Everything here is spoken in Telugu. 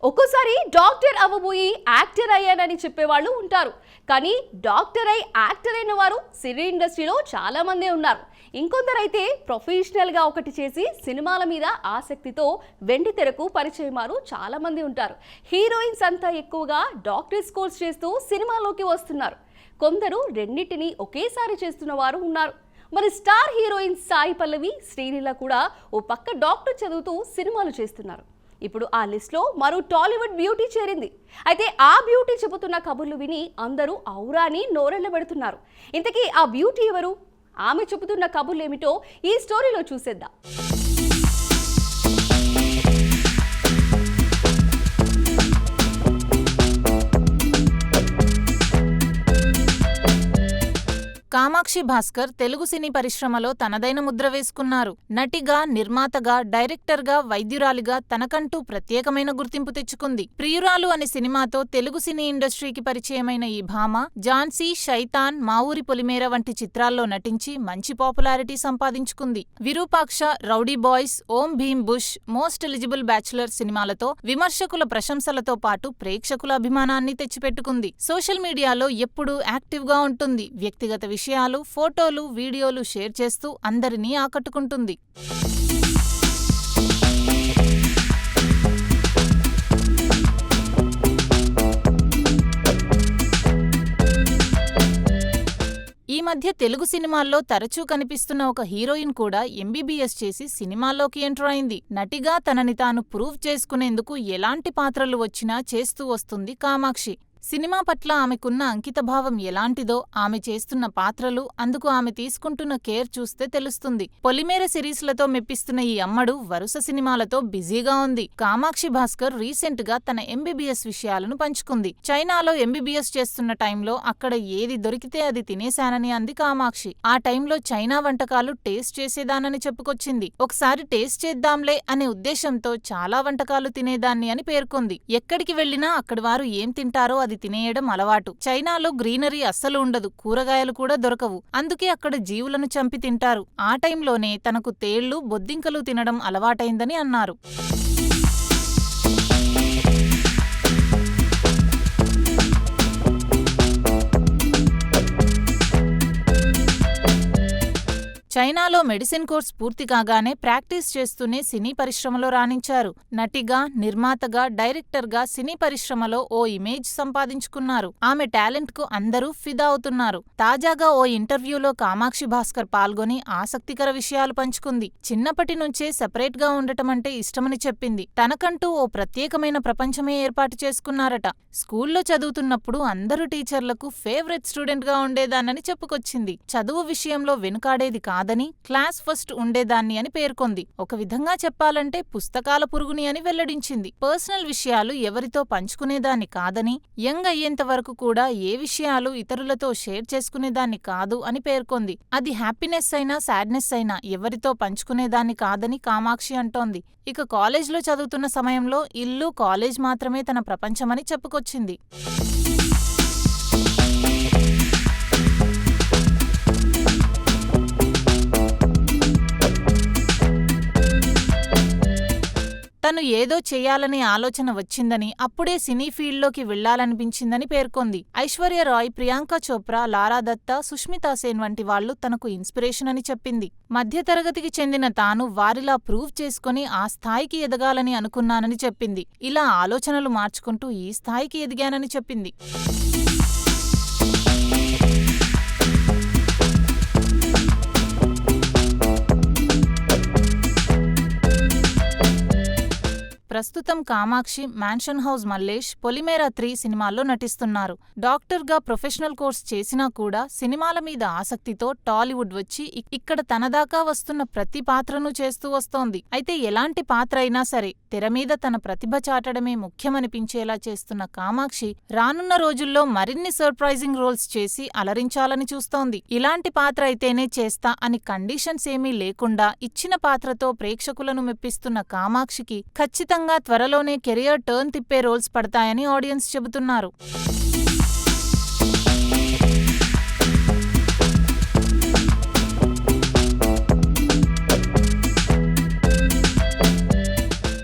ఒక్కోసారి డాక్టర్ అవ్వబోయి యాక్టర్ అయ్యానని చెప్పేవాళ్ళు ఉంటారు. కానీ డాక్టర్ అయి యాక్టర్ అయిన వారు సినీ ఇండస్ట్రీలో చాలా మందే ఉన్నారు. ఇంకొందరైతే ప్రొఫెషనల్గా ఒకటి చేసి సినిమాల మీద ఆసక్తితో వెండి తెరకు పరిచయమారు చాలా మంది ఉంటారు. హీరోయిన్స్ అంతా ఎక్కువగా డాక్టర్స్ కోర్స్ చేస్తూ సినిమాలోకి వస్తున్నారు. కొందరు రెండింటిని ఒకేసారి చేస్తున్న వారు ఉన్నారు. మరి స్టార్ హీరోయిన్స్ సాయి పల్లవి, శ్రీలీల కూడా ఓ పక్క డాక్టర్ చదువుతూ సినిమాలు చేస్తున్నారు. ఇప్పుడు ఆ లిస్ట్లో మరో టాలీవుడ్ బ్యూటీ చేరింది. అయితే ఆ బ్యూటీ చెబుతున్న కబుర్లు విని అందరూ ఔరాని నోరెళ్లబెడుతున్నారు. ఇంతకీ ఆ బ్యూటీ ఎవరు? ఆమె చెబుతున్న కబుర్లు ఏమిటో ఈ స్టోరీలో చూసేద్దాం. కామాక్షి భాస్కర్ తెలుగు సినీ పరిశ్రమలో తనదైన ముద్ర వేసుకున్నారు. నటిగా, నిర్మాతగా, డైరెక్టర్గా, వైద్యురాలిగా తనకంటూ ప్రత్యేకమైన గుర్తింపు తెచ్చుకుంది. ప్రియురాలు అనే సినిమాతో తెలుగు సినీ ఇండస్ట్రీకి పరిచయమైన ఈ భామ ఝాన్సీ, శైతాన్, మా ఊరి పొలిమేర వంటి చిత్రాల్లో నటించి మంచి పాపులారిటీ సంపాదించుకుంది. Virupaksha, rowdy boys, Om Bheem Bush, most eligible bachelor సినిమాలతో విమర్శకుల ప్రశంసలతో పాటు ప్రేక్షకుల అభిమానాన్ని తెచ్చిపెట్టుకుంది. సోషల్ మీడియాలో ఎప్పుడూ యాక్టివ్గా ఉంటుంది. వ్యక్తిగత విషయాలు, ఫోటోలు, వీడియోలు షేర్ చేస్తూ అందరినీ ఆకట్టుకుంటుంది. ఈ మధ్య తెలుగు సినిమాల్లో తరచూ కనిపిస్తున్న ఒక హీరోయిన్ కూడా ఎంబీబీఎస్ చేసి సినిమాల్లోకి ఎంటర్ అయింది. నటిగా తనని తాను ప్రూవ్ చేసుకునేందుకు ఎలాంటి పాత్రలు వచ్చినా చేస్తూ వస్తుంది కామాక్షి. సినిమా పట్ల ఆమెకున్న అంకితభావం ఎలాంటిదో, ఆమె చేస్తున్న పాత్రలు, అందుకు ఆమె తీసుకుంటున్న కేర్ చూస్తే తెలుస్తుంది. పొలిమేర సిరీస్లతో మెప్పిస్తున్న ఈ అమ్మడు వరుస సినిమాలతో బిజీగా ఉంది. కామాక్షి భాస్కర్ రీసెంట్ గా తన ఎంబీబీఎస్ విషయాలను పంచుకుంది. చైనాలో ఎంబీబీఎస్ చేస్తున్న టైంలో అక్కడ ఏది దొరికితే అది తినేశానని అంది కామాక్షి. ఆ టైంలో చైనా వంటకాలు టేస్ట్ చేసేదానని చెప్పుకొచ్చింది. ఒకసారి టేస్ట్ చేద్దాంలే అనే ఉద్దేశంతో చాలా వంటకాలు తినేదాన్ని అని పేర్కొంది. ఎక్కడికి వెళ్లినా అక్కడి వారు ఏం తింటారో అది తినేయడం అలవాటు. చైనాలో గ్రీనరీ అస్సలు ఉండదు, కూరగాయలు కూడా దొరకవు. అందుకే అక్కడ జీవులను చంపి తింటారు. ఆ టైంలోనే తనకు తేళ్లు, బొద్దింకలు తినడం అలవాటైందని అన్నారు. చైనాలో మెడిసిన్ కోర్స్ పూర్తి కాగానే ప్రాక్టీస్ చేస్తూనే సినీ పరిశ్రమలో రాణించారు. నటిగా, నిర్మాతగా, డైరెక్టర్గా సినీ పరిశ్రమలో ఓ ఇమేజ్ సంపాదించుకున్నారు. ఆమె టాలెంట్ కు అందరూ ఫిదా అవుతున్నారు. తాజాగా ఓ ఇంటర్వ్యూలో కామాక్షి భాస్కర్ పాల్గొని ఆసక్తికర విషయాలు పంచుకుంది. చిన్నప్పటి నుంచే సెపరేట్ గా ఉండటమంటే ఇష్టమని చెప్పింది. తనకంటూ ఓ ప్రత్యేకమైన ప్రపంచమే ఏర్పాటు చేసుకున్నారట. స్కూల్లో చదువుతున్నప్పుడు అందరూ టీచర్లకు ఫేవరెట్ స్టూడెంట్ గా ఉండేదాన్నని చెప్పుకొచ్చింది. చదువు విషయంలో వెనుకాడేది కాదని, క్లాస్ ఫస్ట్ ఉండేదాన్ని అని పేర్కొంది. ఒక విధంగా చెప్పాలంటే పుస్తకాల పురుగుని అని వెల్లడించింది. పర్సనల్ విషయాలు ఎవరితో పంచుకునేదాన్ని కాదని, యంగ్ అయ్యేంత వరకు కూడా ఏ విషయాలు ఇతరులతో షేర్ చేసుకునేదాన్ని కాదు అని పేర్కొంది. అది హ్యాపీనెస్ అయినా సాడ్నెస్ అయినా ఎవరితో పంచుకునేదాన్ని కాదని కామాక్షి అంటోంది. ఇక కాలేజ్లో చదువుతున్న సమయంలో ఇల్లు, కాలేజ్ మాత్రమే తన ప్రపంచమని చెప్పుకొచ్చింది. తను ఏదో చెయ్యాలనే ఆలోచన వచ్చిందని, అప్పుడే సినీ ఫీల్డ్లోకి వెళ్లాలనిపించిందని పేర్కొంది. ఐశ్వర్య రాయ్, ప్రియాంక చోప్రా, లారా దత్తా, సుష్మితా సేన్ వంటి వాళ్లు తనకు ఇన్స్పిరేషన్ అని చెప్పింది. మధ్యతరగతికి చెందిన తాను వారిలా ప్రూవ్ చేసుకుని ఆ స్థాయికి ఎదగాలని అనుకున్నానని చెప్పింది. ఇలా ఆలోచనలు మార్చుకుంటూ ఈ స్థాయికి ఎదిగానని చెప్పింది. ప్రస్తుతం కామాక్షి మ్యాన్షన్ హౌస్ మల్లేష్, పొలిమేర 3 సినిమాల్లో నటిస్తున్నారు. డాక్టర్గా ప్రొఫెషనల్ కోర్స్ చేసినా కూడా సినిమాల మీద ఆసక్తితో టాలీవుడ్ వచ్చి ఇక్కడ తనదాకా వస్తున్న ప్రతి పాత్రను చేస్తూ వస్తోంది. అయితే ఎలాంటి పాత్ర అయినా సరే తెరమీద తన ప్రతిభ చాటడమే ముఖ్యమనిపించేలా చేస్తున్న కామాక్షి రానున్న రోజుల్లో మరిన్ని సర్ప్రైజింగ్ రోల్స్ చేసి అలరించాలని చూస్తోంది. ఇలాంటి పాత్ర అయితేనే చేస్తా అని కండిషన్స్ ఏమీ లేకుండా ఇచ్చిన పాత్రతో ప్రేక్షకులను మెప్పిస్తున్న కామాక్షికి ఖచ్చితంగా త్వరలోనే కెరియర్ టర్న్ తిప్పే రోల్స్ పడతాయని ఆడియన్స్ చెబుతున్నారు.